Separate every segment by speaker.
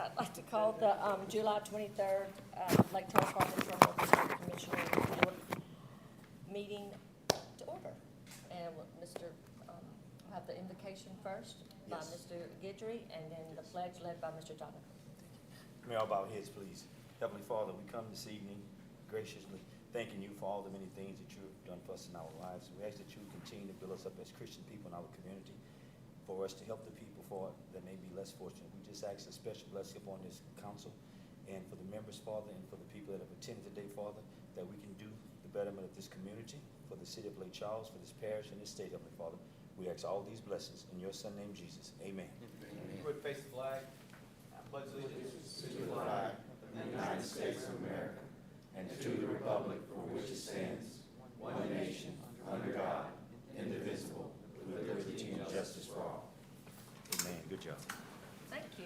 Speaker 1: I'd like to call the July 23rd Lake Charles Harbor Terminal District Commissioner Board meeting to order. And we'll have the invocation first by
Speaker 2: Yes.
Speaker 1: Mr. Guidry, and then the pledge led by Mr. Jonathan.
Speaker 2: May all bow heads, please. Heavenly Father, we come this evening graciously thanking you for all the many things that you have done for us in our lives. We ask that you continue to build us up as Christian people in our community, for us to help the people that may be less fortunate. We just ask a special blessing upon this council and for the members, Father, and for the people that have attended today, Father, that we can do the betterment of this community, for the city of Lake Charles, for this parish and this state, Heavenly Father. We ask all these blessings in your Son named Jesus. Amen.
Speaker 3: You would face the flag. I pledge allegiance
Speaker 4: to the flag of the United States of America and to the republic for which it stands, one nation, under God, indivisible, with liberty and justice for all.
Speaker 2: Amen. Good job.
Speaker 1: Thank you.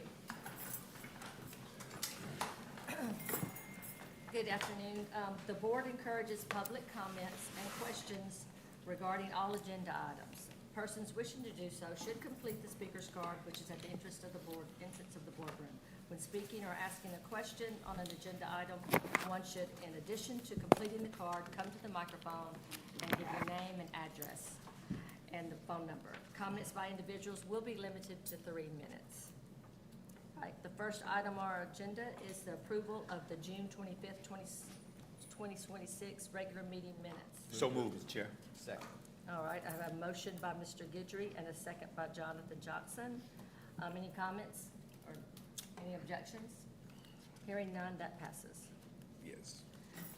Speaker 1: Good afternoon. The board encourages public comments and questions regarding all agenda items. Persons wishing to do so should complete the speaker's card, which is at the entrance of the boardroom. When speaking or asking a question on an agenda item, one should, in addition to completing the card, come to the microphone and give your name and address and the phone number. Comments by individuals will be limited to 3 minutes. All right, the first item on our agenda is the approval of the June 25th, 2026 regular meeting minutes.
Speaker 2: So moved, Mr. Chair.
Speaker 3: Second.
Speaker 1: All right, I have a motion by Mr. Guidry and a second by Jonathan Johnson. Any comments or any objections? Hearing none, that passes.
Speaker 2: Yes.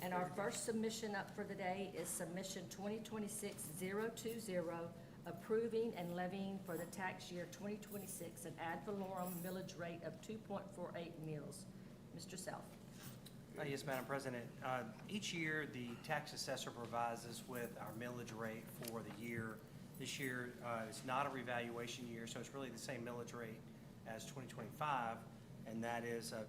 Speaker 1: And our first submission up for the day is submission 2026-020, approving and levying for the tax year 2026 an ad valorem millage rate of 2.48 mils. Mr. Self.
Speaker 5: Yes, Madam President. Each year, the tax assessor provides us with our millage rate for the year. This year, it's not a revaluation year, so it's really the same millage rate as 2025, and that is an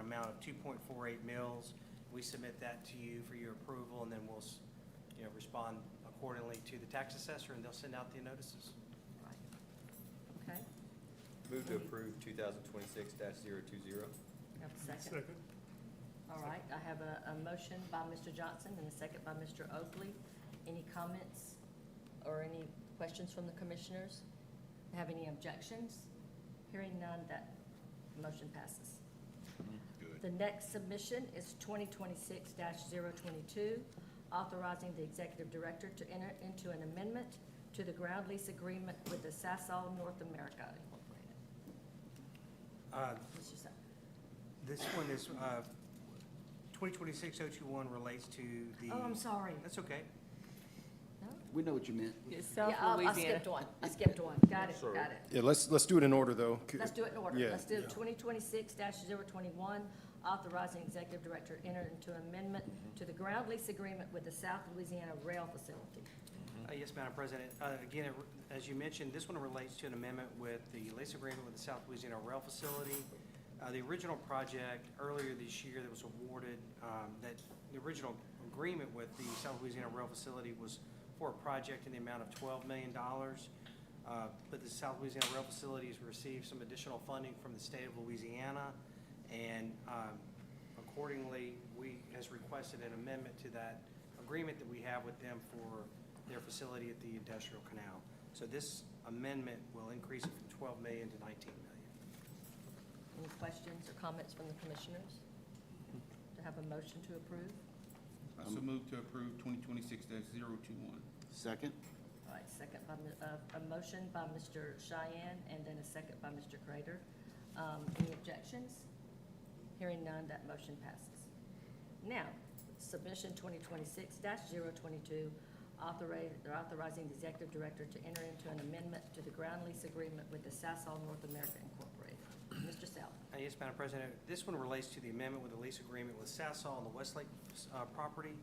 Speaker 5: amount of 2.48 mils. We submit that to you for your approval, and then we'll respond accordingly to the tax assessor, and they'll send out the notices.
Speaker 1: Right. Okay.
Speaker 3: Move to approve 2026-020.
Speaker 1: Have a second? All right, I have a motion by Mr. Johnson and a second by Mr. Oakley. Any comments or any questions from the commissioners? Have any objections? Hearing none, that motion passes.
Speaker 2: Good.
Speaker 1: The next submission is 2026-022, authorizing the executive director to enter into an amendment to the ground lease agreement with the Sasol North America Incorporated. Mr. Sa-
Speaker 5: This one is 2026-021 relates to the.
Speaker 1: Oh, I'm sorry.
Speaker 5: That's okay.
Speaker 1: No?
Speaker 6: We know what you meant.
Speaker 1: Yeah, I skipped one. Got it.
Speaker 7: Yeah, let's do it in order, though.
Speaker 1: Let's do it in order.
Speaker 7: Yeah.
Speaker 1: Let's do 2026-021, authorizing executive director to enter into amendment to the ground lease agreement with the South Louisiana Rail Facility.
Speaker 5: Yes, Madam President. Again, as you mentioned, this one relates to an amendment with the lease agreement with the South Louisiana Rail Facility. The original project earlier this year that was awarded, that the original agreement with the South Louisiana Rail Facility was for a project in the amount of $12 million. But the South Louisiana Rail Facility has received some additional funding from the state of Louisiana, and accordingly, has requested an amendment to that agreement that we have with them for their facility at the Industrial Canal. So this amendment will increase it from $12 million to $19 million.
Speaker 1: Any questions or comments from the commissioners? To have a motion to approve?
Speaker 8: So move to approve 2026-021.
Speaker 6: Second?
Speaker 1: All right, second by, a motion by Mr. Cheyenne and then a second by Mr. Crater. Any objections? Hearing none, that motion passes. Now, submission 2026-022, authorizing the executive director to enter into an amendment to the ground lease agreement with the Sasol North America Incorporated. Mr. South.
Speaker 5: Yes, Madam President. This one relates to the amendment with the lease agreement with Sasol on the Westlake property.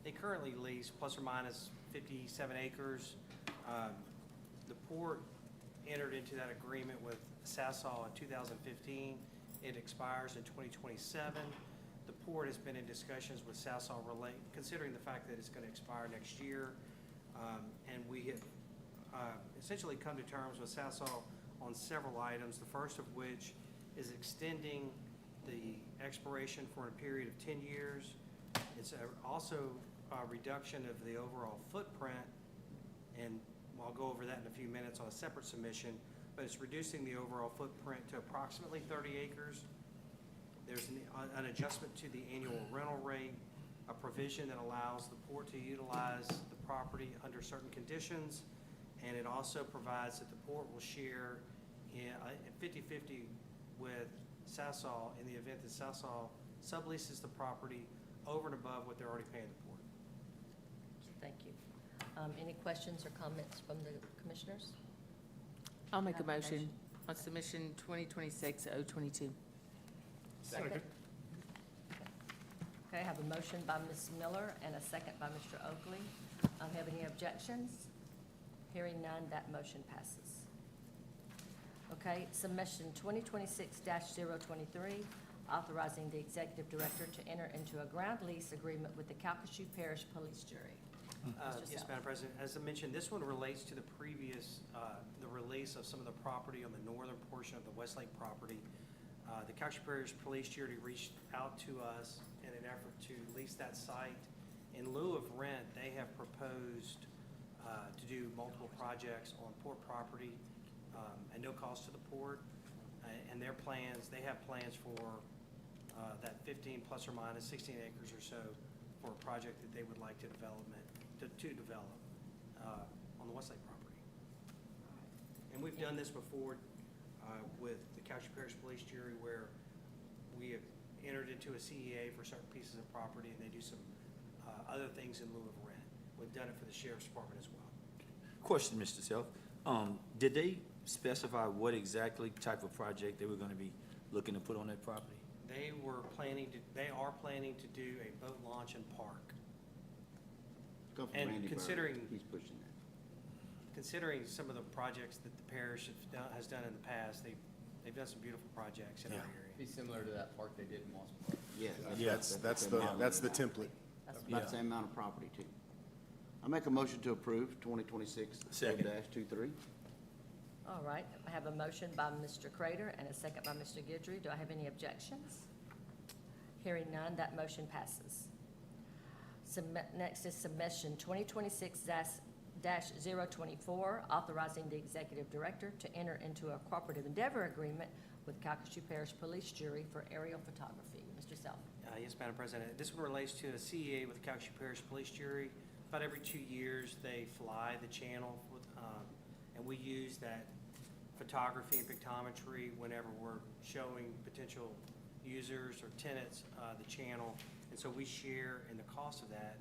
Speaker 5: They currently lease plus or minus 57 acres. The port entered into that agreement with Sasol in 2015. It expires in 2027. The port has been in discussions with Sasol considering the fact that it's going to expire next year. And we have essentially come to terms with Sasol on several items, the first of which is extending the expiration for a period of 10 years. It's also a reduction of the overall footprint, and I'll go over that in a few minutes on a separate submission, but it's reducing the overall footprint to approximately 30 acres. There's an adjustment to the annual rental rate, a provision that allows the port to utilize the property under certain conditions, and it also provides that the port will share in 50/50 with Sasol in the event that Sasol subleases the property over and above what they're already paying the port.
Speaker 1: Thank you. Any questions or comments from the commissioners?
Speaker 6: I'll make a
Speaker 1: Have a
Speaker 6: motion
Speaker 1: motion.
Speaker 6: on submission 2026-022.
Speaker 1: Second. Okay, I have a motion by Ms. Miller and a second by Mr. Oakley. Have any objections? Hearing none, that motion passes. Okay, submission 2026-023, authorizing the executive director to enter into a ground lease agreement with the Calcasieu Parish Police Jury. Mr.
Speaker 5: Yes,
Speaker 1: Self.
Speaker 5: Madam President. As I mentioned, this one relates to the previous, the release of some of the property on the northern portion of the Westlake property. The Calcasieu Parish Police Jury reached out to us in an effort to lease that site. In lieu of rent, they have proposed to do multiple projects on port property at no cost to the port. And their plans, they have plans for that 15 plus or minus 16 acres or so for a project that they would like to develop on the Westlake property. And we've done this before with the Calcasieu Parish Police Jury, where we have entered into a CEA for certain pieces of property, and they do some other things in lieu of rent. We've done it for the Sheriff's Department as well.
Speaker 2: Question, Mr. Self. Did they specify what exactly type of project they were gonna be looking to put on that property?
Speaker 5: They are planning to do a boat launch and park.
Speaker 4: Come from
Speaker 5: And
Speaker 4: Randy Bird.
Speaker 5: considering-
Speaker 4: He's pushing that.
Speaker 5: Considering some of the projects that the parish has done in the past, they've done some beautiful projects in our
Speaker 2: Yeah.
Speaker 5: area.
Speaker 3: Be similar to that park they did in Moss Park.
Speaker 4: Yeah.
Speaker 7: That's the template.
Speaker 1: That's
Speaker 4: About
Speaker 2: Yeah.
Speaker 4: the same amount of property too. I make a motion to approve 2026-23.
Speaker 1: All right, I have a motion by Mr. Crater and a second by Mr. Guidry. Do I have any objections? Hearing none, that motion passes. Next is submission 2026-024, authorizing the executive director to enter into a cooperative endeavor agreement with Calcasieu Parish Police Jury for aerial photography. Mr. Self.
Speaker 5: Yes, Madam President. This one relates to a CEA with the Calcasieu Parish Police Jury. About every 2 years, they fly the channel, and we use that photography and pictometry whenever we're showing potential users or tenants the channel. And so we share in the cost of that.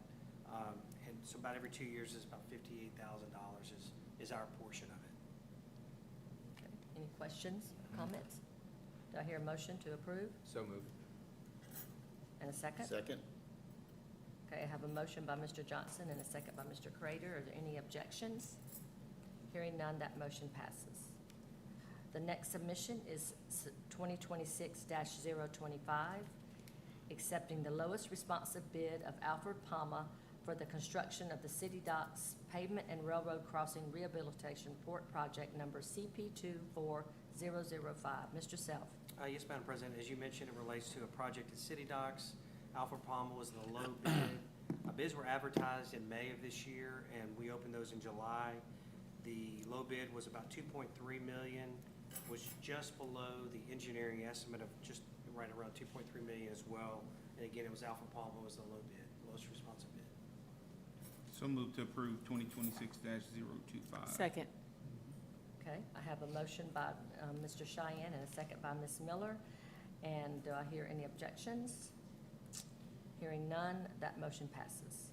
Speaker 5: And so about every 2 years is about $58,000 is our portion of it.
Speaker 1: Okay. Any questions, comments? Do I hear a motion to approve
Speaker 3: So moved.
Speaker 1: and a second?
Speaker 4: Second.
Speaker 1: Okay, I have a motion by Mr. Johnson and a second by Mr. Crater. Are there any objections? Hearing none, that motion passes. The next submission is 2026-025, accepting the lowest responsive bid of Alfred Palma for the construction of the City Docks Pavement and Railroad Crossing Rehabilitation Port Project number CP24005. Mr. Self.
Speaker 5: Yes, Madam President. As you mentioned, it relates to a project at City Docks. Alfred Palma was the low bid. Bids were advertised in May of this year, and we opened those in July. The low bid was about $2.3 million, was just below the engineering estimate of just right around $2.3 million as well. And again, it was Alfred Palma was the low bid, lowest responsive bid.
Speaker 8: So moved to approve 2026-025.
Speaker 6: Second.
Speaker 1: Okay, I have a motion by Mr. Cheyenne and a second by Ms. Miller. And do I hear any objections? Hearing none, that motion passes.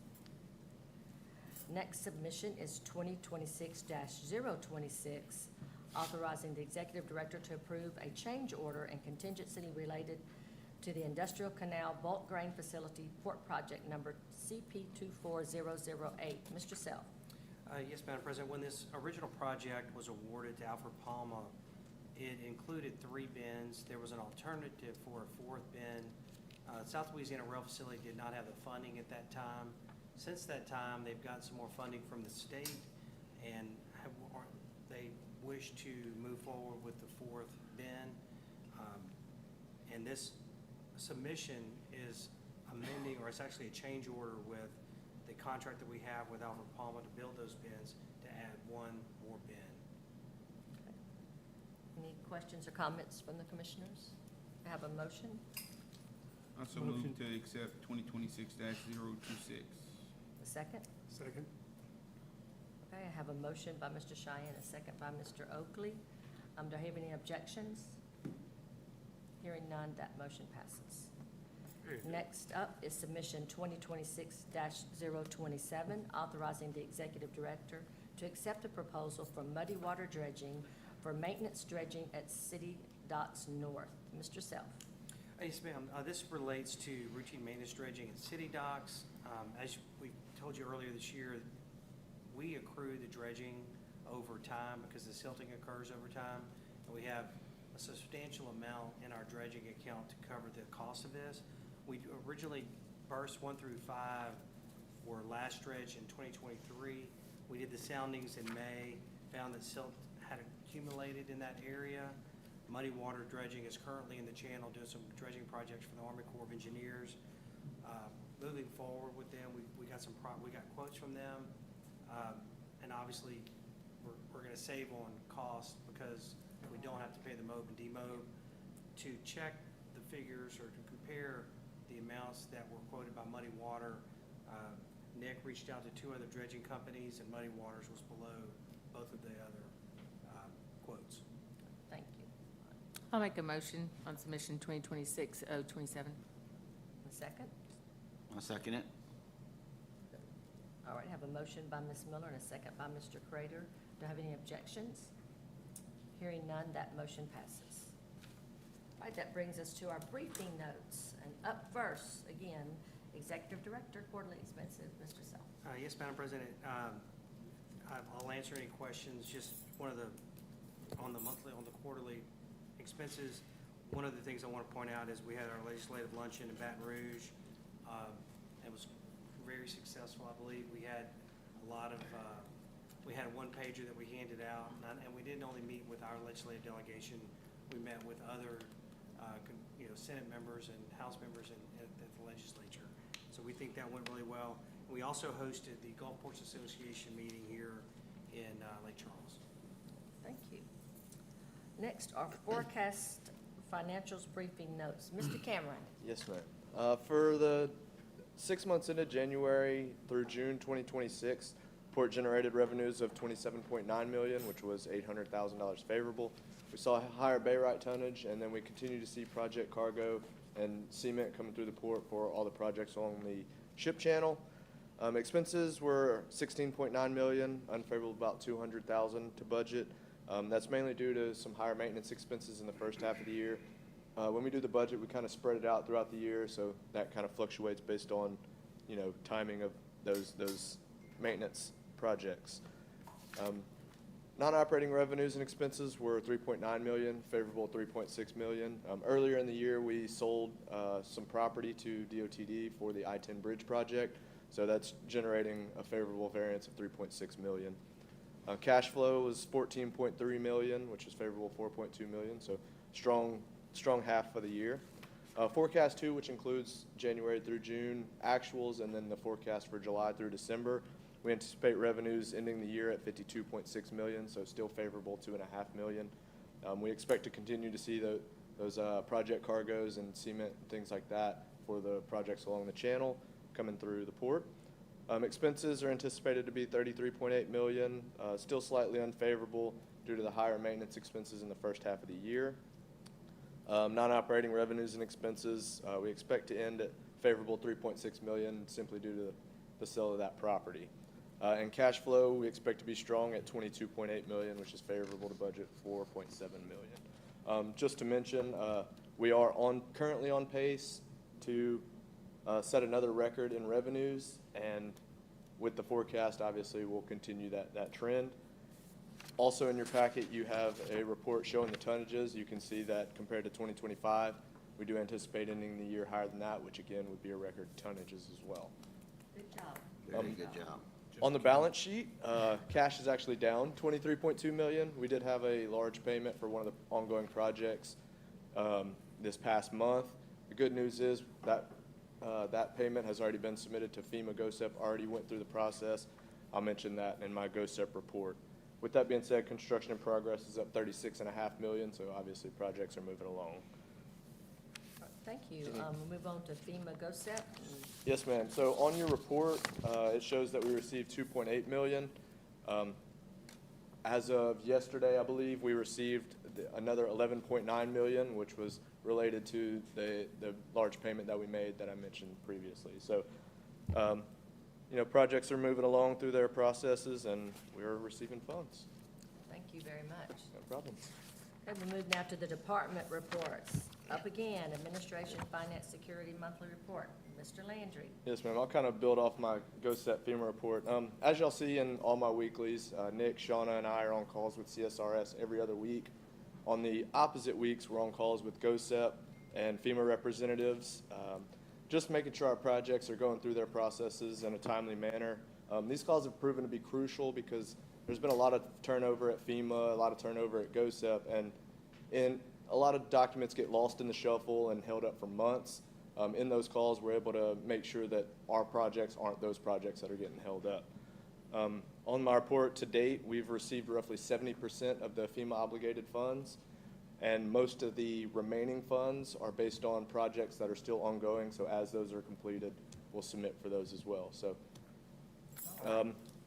Speaker 1: Next submission is 2026-026, authorizing the executive director to approve a change order and contingency related to the Industrial Canal Bulk Grain Facility Port Project number CP24008. Mr. Self.
Speaker 5: Yes, Madam President. When this original project was awarded to Alfred Palma, it included 3 bins. There was an alternative for a 4th bin. South Louisiana Rail Facility did not have the funding at that time. Since that time, they've got some more funding from the state, and they wish to move forward with the 4th bin. And this submission is amending, or it's actually a change order with the contract that we have with Alfred Palmer to build those bins to add one more bin.
Speaker 1: Any questions or comments from the commissioners? I have a motion.
Speaker 8: Also move to accept 2026-026.
Speaker 1: A second?
Speaker 7: Second.
Speaker 1: Okay, I have a motion by Mr. Cheyenne, a second by Mr. Oakley. Do I have any objections? Hearing none, that motion passes. Next up is submission 2026-027, authorizing the executive director to accept a proposal from Muddy Water Dredging for maintenance dredging at City Docks North. Mr. Self.
Speaker 5: Yes, ma'am. This relates to routine maintenance dredging at city docks. As we told you earlier this year, we accrue the dredging over time because the silting occurs over time. And we have a substantial amount in our dredging account to cover the cost of this. We originally, bursts 1 through 5 were last dredged in 2023. We did the soundings in May, found that silt had accumulated in that area. Muddy Water Dredging is currently in the channel doing some dredging projects for the Army Corps of Engineers. Moving forward with them, we got quotes from them, and obviously we're going to save on cost because we don't have to pay the mob and demob. To check the figures or to compare the amounts that were quoted by Muddy Water, Nick reached out to 2 other dredging companies, and Muddy Waters was below both of the other quotes.
Speaker 1: Thank you.
Speaker 6: I'll make a motion on submission 2026-027.
Speaker 1: A second?
Speaker 4: I'll second it.
Speaker 1: All right, I have a motion by Ms. Miller and a second by Mr. Crater. Do I have any objections? Hearing none, that motion passes. All right, that brings us to our briefing notes. And up first, again, Executive Director, Quarterly Expenses, Mr. Self.
Speaker 5: Yes, Madam President. I'll answer any questions. Just on the quarterly expenses, one of the things I want to point out is we had our legislative luncheon in Baton Rouge. It was very successful, I believe. We had a lot of, we had a one-pager that we handed out, and we didn't only meet with our legislative delegation. We met with other, Senate members and House members at the legislature. So we think that went really well. We also hosted the Gulf Ports Association meeting here in Lake Charles.
Speaker 1: Thank you. Next, our forecast financials briefing notes. Mr. Cameron.
Speaker 9: Yes, ma'am. For the 6 months into January through June 2026, port generated revenues of $27.9 million, which was $800,000 favorable. We saw higher barite tonnage, and then we continue to see project cargo and cement coming through the port for all the projects along the ship channel. Expenses were $16.9 million, unfavorable about $200,000 to budget. That's mainly due to some higher maintenance expenses in the first half of the year. When we do the budget, we kind of spread it out throughout the year, so that kind of fluctuates based on, timing of those maintenance projects. Non-operating revenues and expenses were $3.9 million, favorable $3.6 million. Earlier in the year, we sold some property to DOTD for the I-10 bridge project, so that's generating a favorable variance of $3.6 million. Cash flow was $14.3 million, which is favorable $4.2 million, so strong half of the year. Forecast 2, which includes January through June actuals and then the forecast for July through December. We anticipate revenues ending the year at $52.6 million, so still favorable $2.5 million. We expect to continue to see those project cargoes and cement and things like that for the projects along the channel coming through the port. Expenses are anticipated to be $33.8 million, still slightly unfavorable due to the higher maintenance expenses in the first half of the year. Non-operating revenues and expenses, we expect to end at favorable $3.6 million simply due to the sale of that property. And cash flow, we expect to be strong at $22.8 million, which is favorable to budget $4.7 million. Just to mention, we are currently on pace to set another record in revenues, and with the forecast, obviously, we'll continue that trend. Also in your packet, you have a report showing the tonnages. You can see that compared to 2025, we do anticipate ending the year higher than that, which again would be a record tonnages as well.
Speaker 1: Good job.
Speaker 4: Very good job.
Speaker 9: On the balance sheet, cash is actually down $23.2 million. We did have a large payment for one of the ongoing projects this past month. The good news is that that payment has already been submitted to FEMA. GOSEP already went through the process. I'll mention that in my GOSEP report. With that being said, construction in progress is up $36.5 million, so obviously projects are moving along.
Speaker 1: Thank you. We'll move on to FEMA GOSEP.
Speaker 9: Yes, ma'am. So on your report, it shows that we received $2.8 million. As of yesterday, I believe, we received another $11.9 million, which was related to the large payment that we made that I mentioned previously. So, you know, projects are moving along through their processes, and we're receiving funds.
Speaker 1: Thank you very much.
Speaker 9: No problem.
Speaker 1: Okay, we move now to the department reports. Up again, Administration, Finance, Security Monthly Report. Mr. Landry.
Speaker 9: Yes, ma'am. I'll kind of build off my GOSEP FEMA report. As y'all see in all my weeklies, Nick, Shauna, and I are on calls with CSRS every other week. On the opposite weeks, we're on calls with GOSEP and FEMA representatives, just making sure our projects are going through their processes in a timely manner. These calls have proven to be crucial because there's been a lot of turnover at FEMA, a lot of turnover at GOSEP, and a lot of documents get lost in the shuffle and held up for months. In those calls, we're able to make sure that our projects aren't those projects that are getting held up. On my report to date, we've received roughly 70% of the FEMA obligated funds, and most of the remaining funds are based on projects that are still ongoing, so as those are completed, we'll submit for those as well. So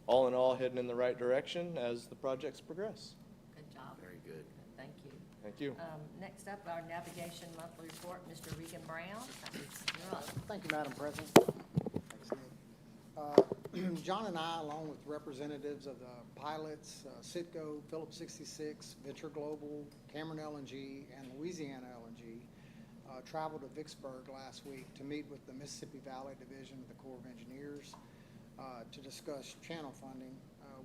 Speaker 9: all in all, heading in the right direction as the projects progress.
Speaker 1: Good job.
Speaker 4: Very good.
Speaker 1: Thank you.
Speaker 9: Thank you.
Speaker 1: Next up, our Navigation Monthly Report, Mr. Regan Brown. You're up.
Speaker 10: Thank you, Madam President. John and I, along with representatives of the pilots, Citgo, Phillips 66, Venture Global, Cameron LNG, and Louisiana LNG, traveled to Vicksburg last week to meet with the Mississippi Valley Division of the Corps of Engineers to discuss channel funding.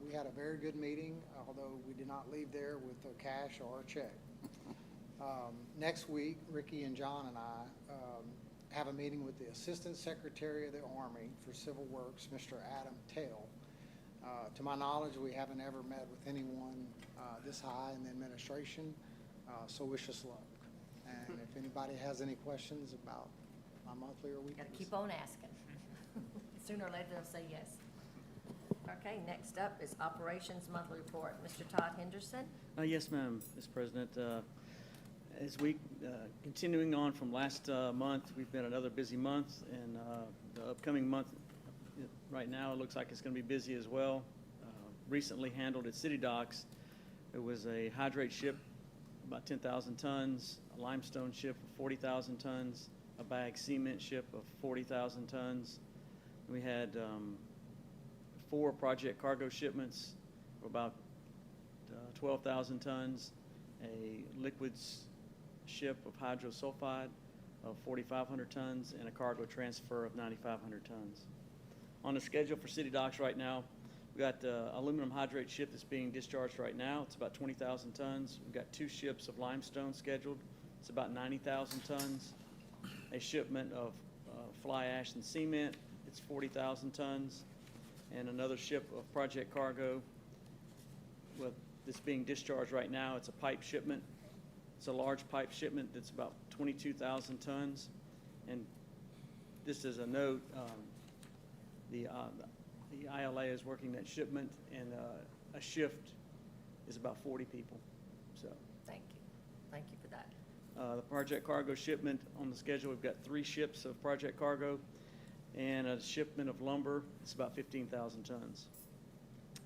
Speaker 10: We had a very good meeting, although we did not leave there with a cash or a check. Next week, Ricky and John and I have a meeting with the Assistant Secretary of the Army for Civil Works, Mr. Adam Tell. To my knowledge, we haven't ever met with anyone this high in the administration, so wish us luck. And if anybody has any questions about my monthly or weekly.
Speaker 1: Gotta keep on asking. Sooner or later, they'll say yes. Okay, next up is Operations Monthly Report. Mr. Todd Henderson.
Speaker 11: Yes, ma'am, Mr. President. As we, continuing on from last month, we've been another busy month, and the upcoming month, right now, it looks like it's going to be busy as well. Recently handled at City Docks, it was a hydrate ship, about 10,000 tons, a limestone ship of 40,000 tons, a bag cement ship of 40,000 tons. We had 4 project cargo shipments of about 12,000 tons, a liquids ship of hydrosulfide of 4,500 tons, and a cargo transfer of 9,500 tons. On the schedule for City Docks right now, we got the aluminum hydrate ship that's being discharged right now. It's about 20,000 tons. We've got 2 ships of limestone scheduled. It's about 90,000 tons. A shipment of fly ash and cement. It's 40,000 tons. And another ship of project cargo that's being discharged right now. It's a pipe shipment. It's a large pipe shipment that's about 22,000 tons. And just as a note, the ILA is working that shipment, and a shift is about 40 people. So
Speaker 1: Thank you. Thank you for that.
Speaker 11: the project cargo shipment on the schedule, we've got 3 ships of project cargo and a shipment of lumber. It's about 15,000 tons.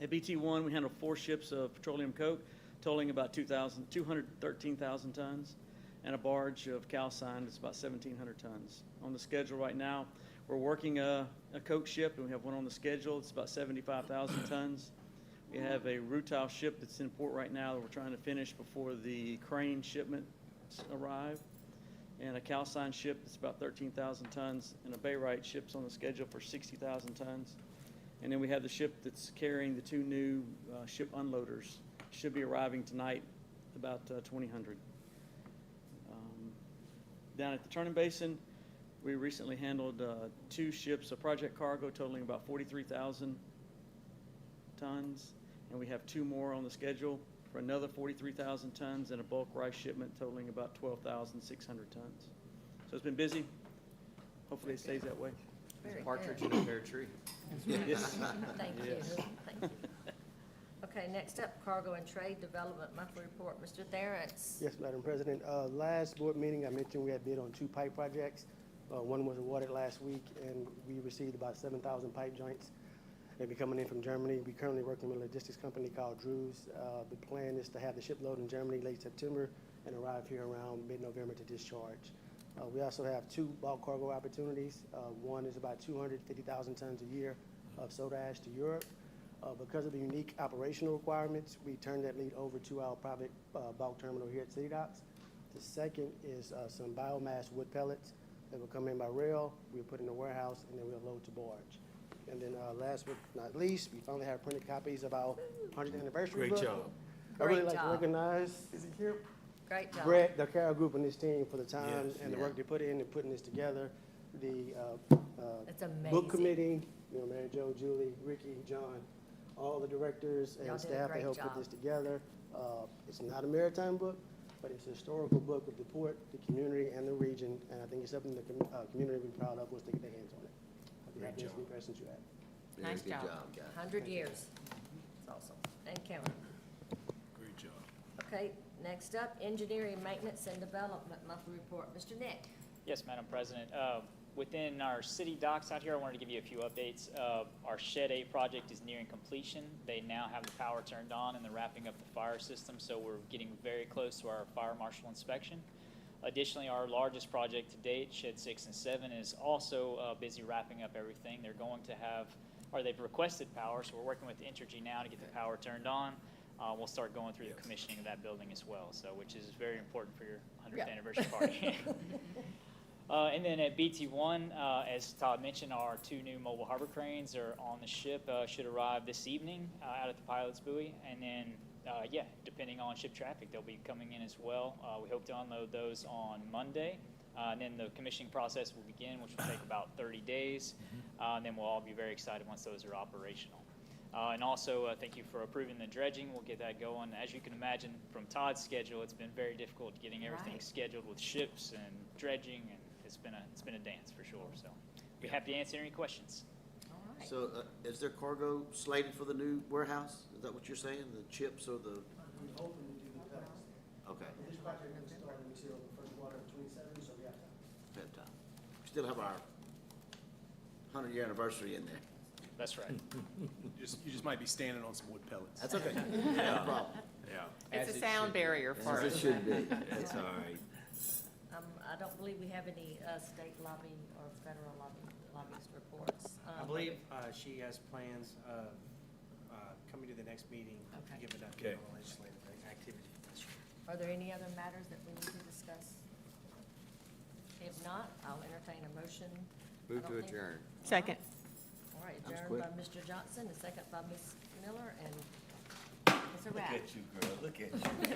Speaker 11: At BT1, we handled 4 ships of petroleum coke, totaling about 213,000 tons, and a barge of calcine that's about 1,700 tons. On the schedule right now, we're working a coke ship, and we have one on the schedule. It's about 75,000 tons. We have a rutile ship that's in port right now that we're trying to finish before the crane shipments arrive, and a calcine ship that's about 13,000 tons, and a barite ship's on the schedule for 60,000 tons. And then we have the ship that's carrying the 2 new ship unloaders. Should be arriving tonight, about 2,000. Down at the Turning Basin, we recently handled 2 ships of project cargo totaling about 43,000 tons, and we have 2 more on the schedule for another 43,000 tons and a bulk rice shipment totaling about 12,600 tons. So it's been busy. Hopefully it stays that way.
Speaker 1: Very
Speaker 3: Partridge
Speaker 1: good.
Speaker 3: in a pear tree.
Speaker 1: Thank you.
Speaker 11: Yes.
Speaker 1: Thank you. Okay, next up, Cargo and Trade Development Monthly Report. Mr. Therrence.
Speaker 12: Yes, Madam President. Last board meeting, I mentioned we had bid on 2 pipe projects. One was awarded last week, and we received about 7,000 pipe joints. They'll be coming in from Germany. We're currently working with a logistics company called Drews. The plan is to have the ship load in Germany late September and arrive here around mid-November to discharge. We also have 2 bulk cargo opportunities. One is about 250,000 tons a year of soda ash to Europe. Because of the unique operational requirements, we turned that lead over to our private bulk terminal here at City Docks. The second is some biomass wood pellets that will come in by rail. We'll put in a warehouse, and then we'll load to barge. And then last but not least, we finally have printed copies of our 100th anniversary book.
Speaker 2: Great job.
Speaker 12: I really
Speaker 1: Great
Speaker 12: like to
Speaker 1: job.
Speaker 12: recognize, is he here?
Speaker 1: Great job.
Speaker 12: Brett, the Carroll Group, and this team for the time
Speaker 2: Yes,
Speaker 12: and the
Speaker 2: yeah.
Speaker 12: work they put in putting this together. The
Speaker 1: It's amazing.
Speaker 12: book committee, Mary Jo, Julie, Ricky, John, all the directors
Speaker 1: Y'all
Speaker 12: and
Speaker 1: did a
Speaker 12: staff that
Speaker 1: great
Speaker 12: helped
Speaker 1: job.
Speaker 12: put this together. It's not a maritime book, but it's a historical book of the port, the community, and the region, and I think it's something the community will be proud of once they get their hands on it. I'd be happy to answer any questions you have.
Speaker 6: Nice job.
Speaker 1: 100 years. It's awesome. And counting.
Speaker 7: Great job.
Speaker 1: Okay, next up, Engineering, Maintenance, and Development Monthly Report. Mr. Nick.
Speaker 13: Yes, Madam President. Within our city docks out here, I wanted to give you a few updates. Our Shed A project is nearing completion. They now have the power turned on and they're wrapping up the fire system, so we're getting very close to our fire marshal inspection. Additionally, our largest project to date, Shed 6 and 7, is also busy wrapping up everything. They're going to have, or they've requested power, so we're working with Entergy now to get the power turned on. We'll start going through the commissioning of that building as well, so which is very important for your 100th
Speaker 1: Yeah.
Speaker 13: anniversary party. And then at BT1, as Todd mentioned, our 2 new mobile harbor cranes are on the ship, should arrive this evening out at the pilot's buoy. And then, yeah, depending on ship traffic, they'll be coming in as well. We hope to unload those on Monday. And then the commissioning process will begin, which will take about 30 days. And then we'll all be very excited once those are operational. And also, thank you for approving the dredging. We'll get that going. As you can imagine, from Todd's schedule, it's been very difficult getting everything
Speaker 1: Right.
Speaker 13: scheduled with ships and dredging, and it's been a dance for sure. So, be happy to answer any questions.
Speaker 1: All right.
Speaker 4: So, is there cargo slated for the new warehouse? Is that what you're saying, the chips or the,
Speaker 12: We're hoping to do the pellets.
Speaker 4: okay,
Speaker 12: This project won't start until the first quarter of 27, so we have time.
Speaker 4: ahead of time? We still have our 100-year anniversary in there.
Speaker 13: That's right.
Speaker 7: You just might be standing on some wood pellets.
Speaker 4: That's okay, no problem.
Speaker 7: Yeah.
Speaker 6: It's
Speaker 3: As
Speaker 6: a
Speaker 3: it
Speaker 6: sound
Speaker 3: should be.
Speaker 6: barrier for
Speaker 4: As it
Speaker 6: us.
Speaker 4: should be, that's all right.
Speaker 1: I don't believe we have any state lobby or federal lobbyist reports.
Speaker 5: I believe she has plans of coming to the next meeting to
Speaker 1: Okay.
Speaker 5: give an
Speaker 2: Okay.
Speaker 5: update on legislative activity.
Speaker 1: Are there any other matters that we need to discuss? If not, I'll entertain a motion.
Speaker 4: Move
Speaker 1: I
Speaker 4: to
Speaker 1: don't think-
Speaker 4: adjourn.
Speaker 6: Second.
Speaker 1: All right,
Speaker 4: That was
Speaker 1: adjourned by
Speaker 4: quick.
Speaker 1: Mr. Johnson, a second by Ms. Miller, and it's a wrap.
Speaker 2: Look at you, girl, look at you.